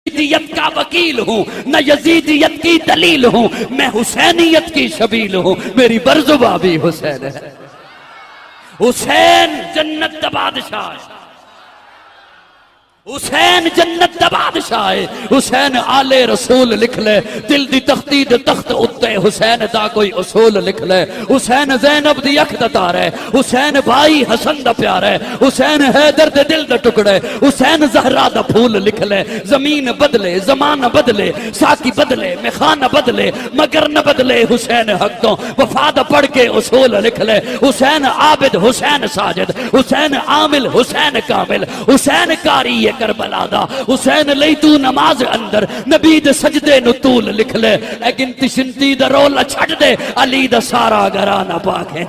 यजीदियत का वकील हूँ, न यजीदियत की दलील हूँ, मैं हुसैनियत की शबील हूँ, मेरी बरजुबा भी हुसैन है। हुसैन जन्नत दा बादशाह है, हुसैन जन्नत दा बादशाह है। हुसैन आले रसूल लिख ले, दिल दी तख्ती दे तख्त उत्ते हुसैन दा कोई उसूल लिख ले। हुसैन ज़ैनब दी अख दा तार है, हुसैन भाई हसन दा प्यार है, हुसैन हैदर दे दिल दा टुकड़े, हुसैन ज़हरा दा फूल लिख ले। जमीन बदले, ज़माना बदले, साकी बदले, मेखाना बदले, मगर न बदले हुसैन हक तो। वफा दा पढ़ के उसूल लिख ले। हुसैन आबिद, हुसैन साजिद, हुसैन आमिल, हुसैन कामिल, हुसैन कारी करबला दा। हुसैन लई तू नमाज अंदर नबी दे सजदे नु तूल लिख ले। ए गिनती शिनती दा रोला छड़ दे, अली दा सारा घराना पाक है।